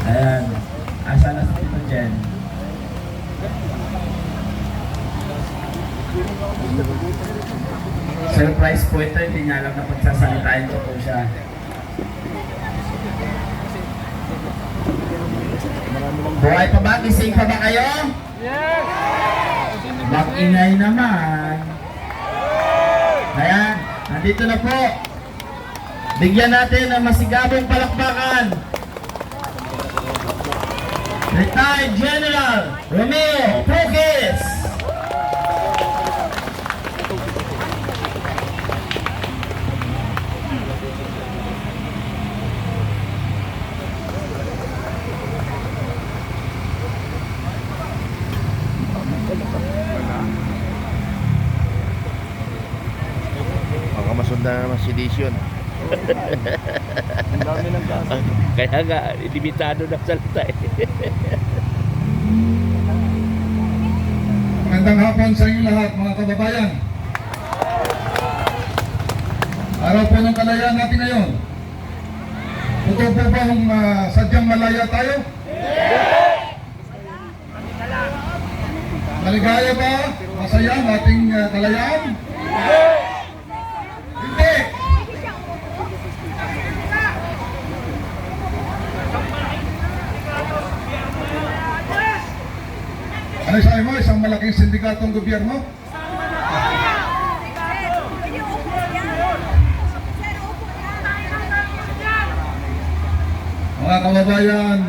Ayan. Asa na si Tito Jen? Surprise po ito, hindi niya alam na pagsasalitain ko po siya. Buhay pa ba? Gising pa ba kayo? Yes! Mag-ingay naman. Ayan, nandito na po. Bigyan natin ng masigabong palakpakan. Retired General Romeo Pukis. Baka masundan naman si Dishon. Ang dami ng kaso. Kaya nga, limitado na salita eh. Magandang hapon sa inyo lahat, mga kababayan. Araw po ng kalayaan natin ngayon. Totoo po ba kung sadyang malaya tayo? Maligaya ba? Masaya ang ating kalayaan? Hindi! Ano sabi mo? Isang malaking sindikatong gobyerno? Mga kababayan,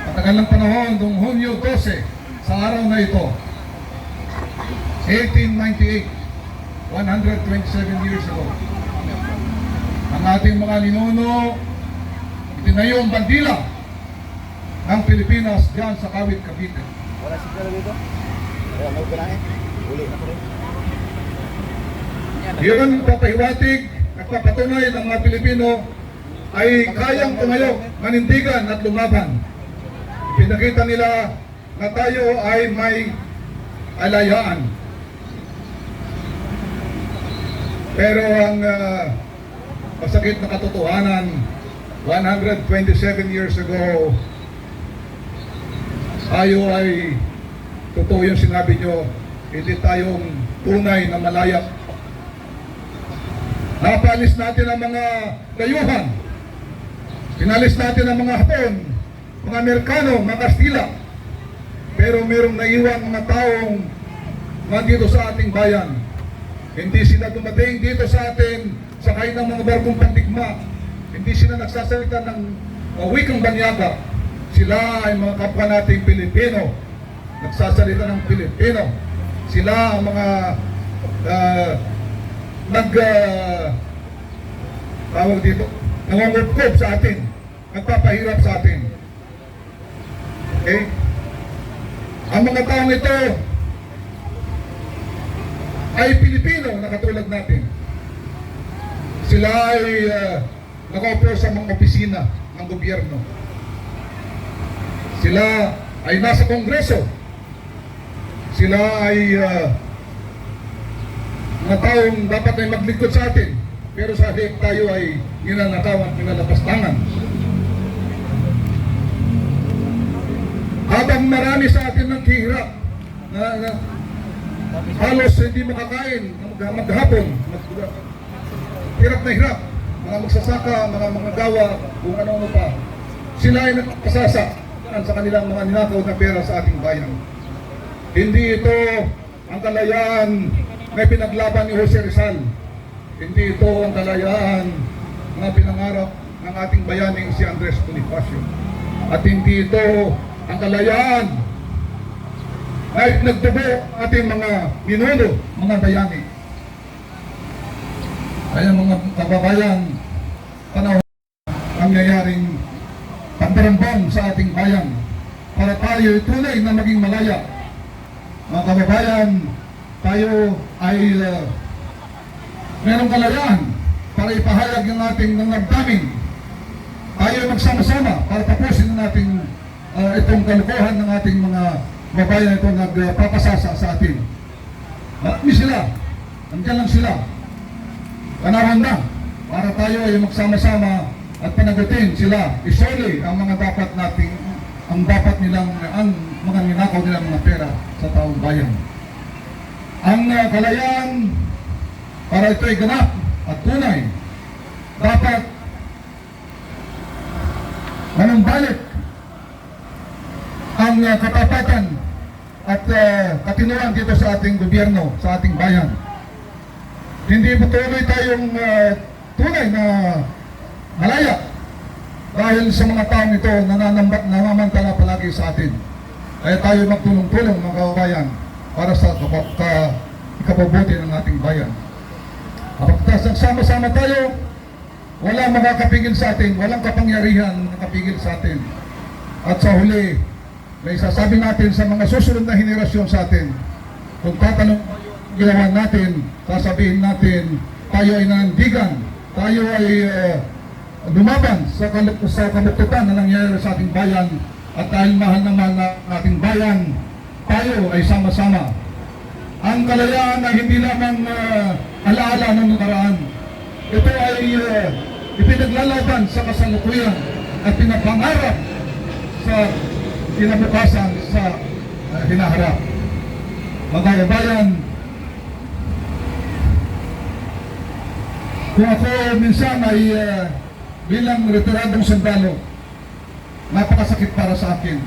matagal ng panahon, noong Hunyo 12, sa araw na ito, 1898, 127 years ago, ang ating mga ninuno, itinayo ang bandila ng Pilipinas diyan sa Kawit, Cavite. Wala siguro dito? Kaya may gulahin. Uli na po rin. Yun ang papahiwatig, nagpapatunay ng mga Pilipino ay kayang tumayo, manindigan at lumaban. Pinakita nila na tayo ay may alayaan. Pero ang masakit na katotohanan, 127 years ago, tayo ay, totoo yung sinabi nyo, hindi tayong tunay na malaya. Napalis natin ang mga dayuhan. Pinalis natin ang mga Hapon, mga Amerikano, mga Kastila. Pero merong naiwan mga taong nandito sa ating bayan. Hindi sila dumating dito sa atin sakay ng mga barkong pandigma. Hindi sila nagsasalita ng wikang banyaga. Sila ay mga kapwa nating Pilipino. Nagsasalita ng Pilipino. Sila ang mga tawag dito, nangungupkob sa atin, nagpapahirap sa atin. Okay? Ang mga taong ito ay Pilipino na katulad natin. Sila ay naka-offer sa mga opisina ng gobyerno. Sila ay nasa Kongreso. Sila ay mga taong dapat ay maglingkod sa atin, pero sa halip tayo ay ninanakaw at ninalapastangan. Habang marami sa atin naghihirap na halos hindi makakain maghapon, hirap na hirap, mga magsasaka, mga gawa, kung ano pa, sila ay nagpasasa sa kanilang mga ninakaw na pera sa ating bayan. Hindi ito ang kalayaan na pinaglaban ni Jose Rizal. Hindi ito ang kalayaan na pinangarap ng ating bayaning si Andres Bonifacio. At hindi ito ang kalayaan na nagtubo ating mga ninuno, mga bayani. Kaya mga kababayan, panahon ang nangyayaring pandarambang sa ating bayan para tayo tunay na maging malaya. Mga kababayan, tayo ay merong kalayaan para ipahayag yung ating nangagdaming. Tayo magsama-sama para tapusin natin itong kalukuhan ng ating mga babayan ito nagpapasasa sa atin. Marami sila, nandiyan lang sila. Panahon na para tayo ay magsama-sama at panagutin sila, isoli ang mga dapat nating, ang dapat nilang, ang mga ninakaw nilang mga pera sa taong bayan. Ang kalayaan para ito'y ganap at tunay, dapat manumbalik ang katapatan at katinuan dito sa ating gobyerno, sa ating bayan. Hindi patuloy tayong tunay na malaya dahil sa mga taong ito nanamantala palagi sa atin. Kaya tayo magtulong-tulong mga kababayan para sa ikapabuti ng ating bayan. Kapag sama-sama tayo, wala makakapigil sa atin, walang kapangyarihan makapigil sa atin. At sa huli, may sasabi natin sa mga susunod na henerasyon sa atin, kung tatanong ginawa natin, sasabihin natin, tayo ay nanandigan, tayo ay lumaban sa kamututan na nangyayari sa ating bayan, at dahil mahal naman na ating bayan, tayo ay sama-sama. Ang kalayaan ay hindi lamang alaala ng nakaraan. Ito ay ipinaglalaban sa kasalukuyan at pinapangarap sa kinabukasan sa hinaharap. Mga kabayan, kung ako minsan ay bilang retiradong sundalo, napakasakit para sa akin.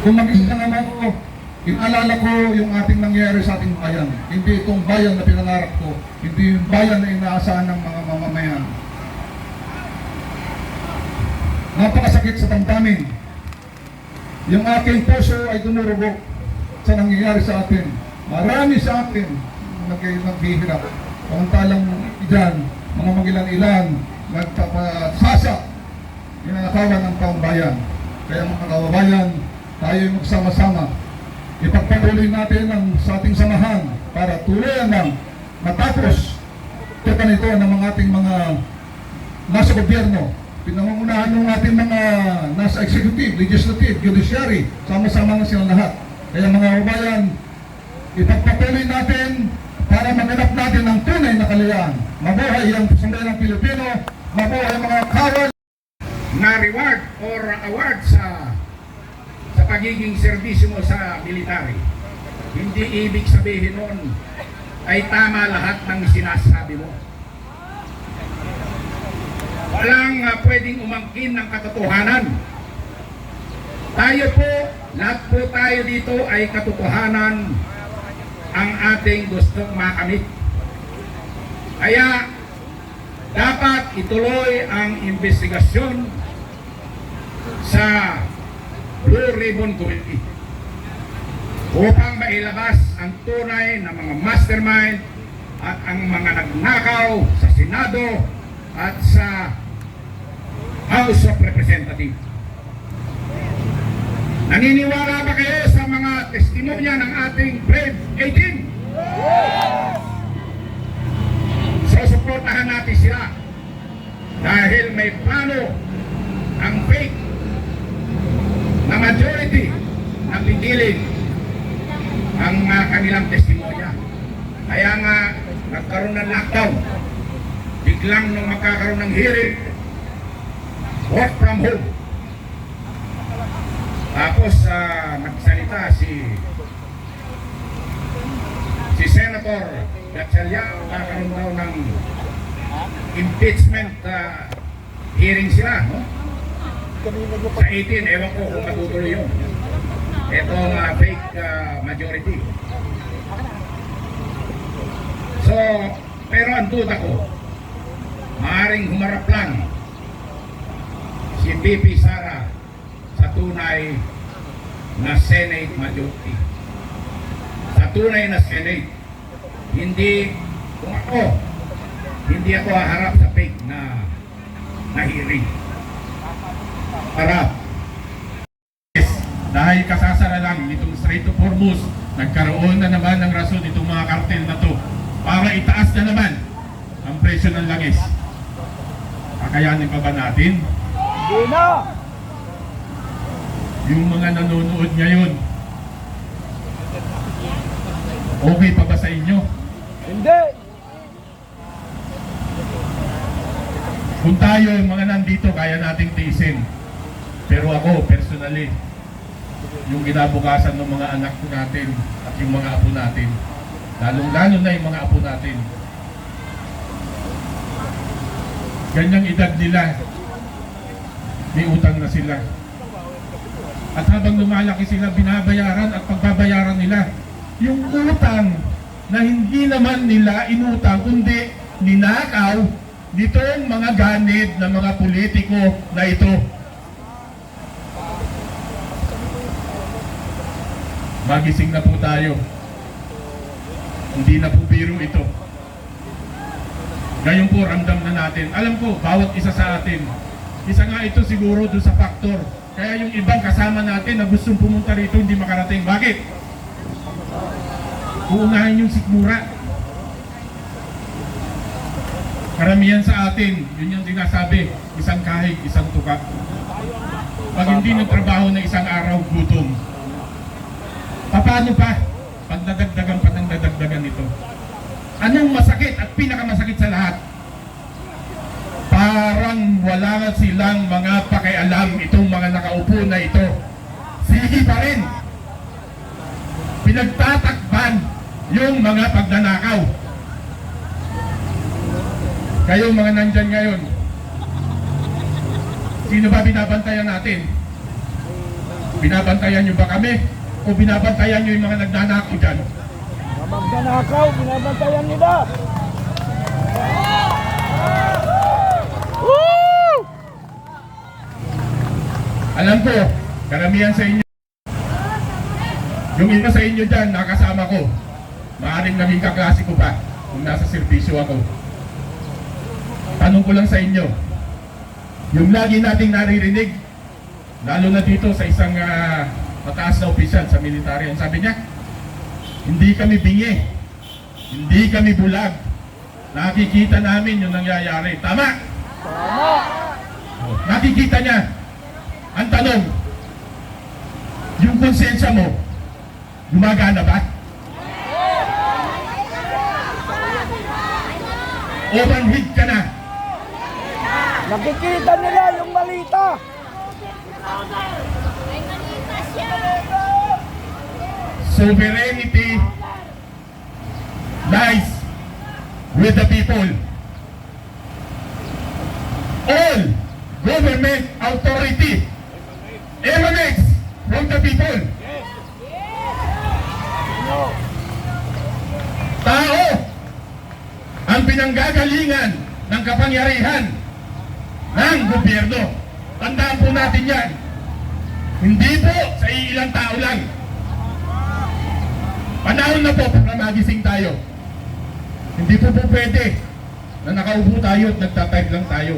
Kung mag-isa naman ako, inaalala ko yung ating nangyayari sa ating bayan. Hindi itong bayan na pinangarap ko, hindi yung bayan na inaasahan ng mga mamamayan. Napakasakit sa damdamin. Yung aking puso ay dumurugo sa nangyayari sa atin. Marami sa atin nagbihirap. Samantalang dyan, mga magilan-ilan, nagpapasasa, ninanakawan ng taong bayan. Kaya mga kababayan, tayo magsama-sama. Ipagpatuloy natin ang sa ating samahan para tuluyan ng matapos ito nito ng mga ating mga nasa gobyerno. Pinangungunahan ng ating mga nasa executive, legislative, judiciary, sama-sama na silang lahat. Kaya mga kababayan, ipagpatuloy natin para maganap natin ang tunay na kalayaan. Mabuhay ang sambayanang Pilipino, mabuhay ang mga kawal na reward or award sa pagiging serbisyo mo sa military. Hindi ibig sabihin nun ay tama lahat ng sinasabi mo. Walang pwedeng umangkin ng katotohanan. Tayo po, lahat po tayo dito ay katotohanan ang ating gustong makamit. Kaya dapat ituloy ang investigasyon sa Blue Ribbon Committee upang mailabas ang tunay na mga mastermind at ang mga nagnakaw sa Senado at sa House of Representatives. Naniniwala ba kayo sa mga testimonya ng ating Brave 18? So suportahan natin sila dahil may plano ang fake na majority na pigilin ang kanilang testimonya. Kaya nga nagkaroon ng lockdown. Biglang nung magkakaroon ng hearing, work from home. Tapos nagsalita si Senator Gatchalian, magkakaroon daw ng impeachment hearing sila, no? Sa 18, ewan ko kung matutuloy yun. Itong fake majority. So, pero ang duda ko, maaaring humarap lang si VP Sara sa tunay na Senate majority. Sa tunay na Senate. Hindi, kung ako, hindi ako haharap sa fake na hearing. Harap. Dahil kasasara lang itong Strait of Hormuz, nagkaroon na naman ng rason itong mga kartel na to para itaas na naman ang presyo ng langis. Kakayanin pa ba natin? Hindi na! Yung mga nanonood ngayon, okay pa ba sa inyo? Hindi! Kung tayo, mga nandito, kaya nating tiisin. Pero ako, personally, yung kinabukasan ng mga anak natin at yung mga apo natin, lalong-lalo na yung mga apo natin, ganyang edad nila, may utang na sila. At habang lumalaki sila, binabayaran at pagbabayaran nila yung utang na hindi naman nila inutang, kundi ninakaw nitong mga ganid ng mga politiko na ito. Magising na po tayo. Hindi na po biro ito. Ngayon po, ramdam na natin. Alam ko, bawat isa sa atin, isa nga ito siguro doon sa faktor. Kaya yung ibang kasama natin na gustong pumunta rito, hindi makarating. Bakit? Uunahin yung sikmura. Karamihan sa atin, yun yung sinasabi, isang kahig, isang tuka. Pag hindi nagtrabaho na isang araw, gutom. Paano pa? Pag nadagdagan pa ng nadagdagan ito. Anong masakit at pinakamasakit sa lahat? Parang wala silang mga pakialam itong mga nakaupo na ito. Sige pa rin. Pinagtatakban yung mga pagnanakaw. Kayo mga nandyan ngayon, sino ba binabantayan natin? Binabantayan nyo ba kami? O binabantayan nyo yung mga nagnanakaw dyan? Magnanakaw, binabantayan nila. Alam ko, karamihan sa inyo, yung iba sa inyo dyan, nakasama ko. Maaaring naging kaklase ko pa kung nasa serbisyo ako. Tanong ko lang sa inyo, yung lagi nating naririnig, lalo na dito sa isang mataas na opisyal sa military, ang sabi niya, hindi kami bingi, hindi kami bulag, nakikita namin yung nangyayari. Tama? Tama! Nakikita niya. Ang tanong, yung konsensya mo, gumagana ba? O manhid ka na? Nakikita nila yung balita. Sovereignty lies with the people. All government authority emanates from the people. Tao ang pinanggagalingan ng kapangyarihan ng gobyerno. Tandaan po natin yan. Hindi po sa ilang tao lang. Panahon na po para magising tayo. Hindi po pwede na nakaupo tayo at nagtatype lang tayo.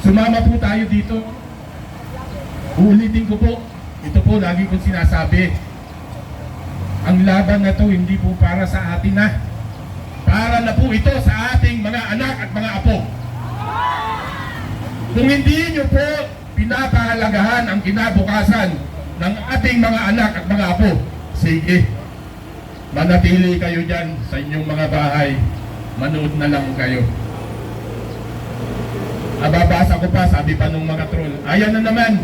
Sumama po tayo dito. Uulitin ko po, ito po lagi kong sinasabi, ang laban na to hindi po para sa atin na. Para na po ito sa ating mga anak at mga apo. Kung hindi nyo po pinapahalagahan ang kinabukasan ng ating mga anak at mga apo, sige, manatili kayo dyan sa inyong mga bahay. Manood na lang kayo. Ababasa ko pa, sabi pa nung mga troll, ayan na naman,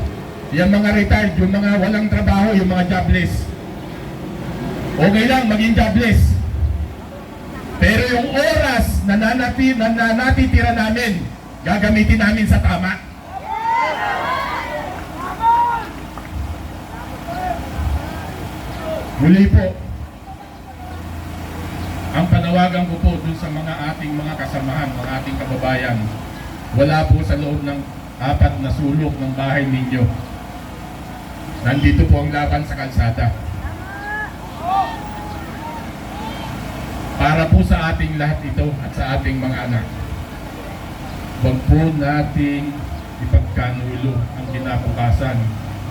yung mga retired, yung mga walang trabaho, yung mga jobless. Okay lang, maging jobless. Pero yung oras na natitira namin, gagamitin namin sa tama. Muli po, ang panawagan ko po dun sa mga ating mga kasamahan, mga ating kababayan, wala po sa loob ng 4 na sulok ng bahay ninyo. Nandito po ang laban sa kalsada. Para po sa ating lahat ito at sa ating mga anak. Huwag po nating ipagkanulo ang kinabukasan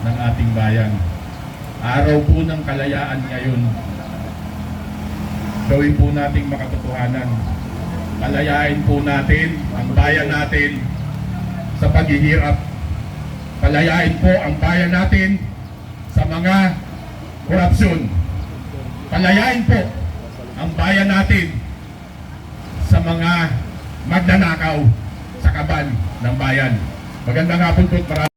ng ating bayan. Araw po ng kalayaan ngayon. Gawin po nating makatotohanan. Palayain po natin ang bayan natin sa paghihirap. Palayain po ang bayan natin sa mga korupsyon. Palayain po ang bayan natin sa mga magnanakaw sa kaban ng bayan. Magandang hapon po.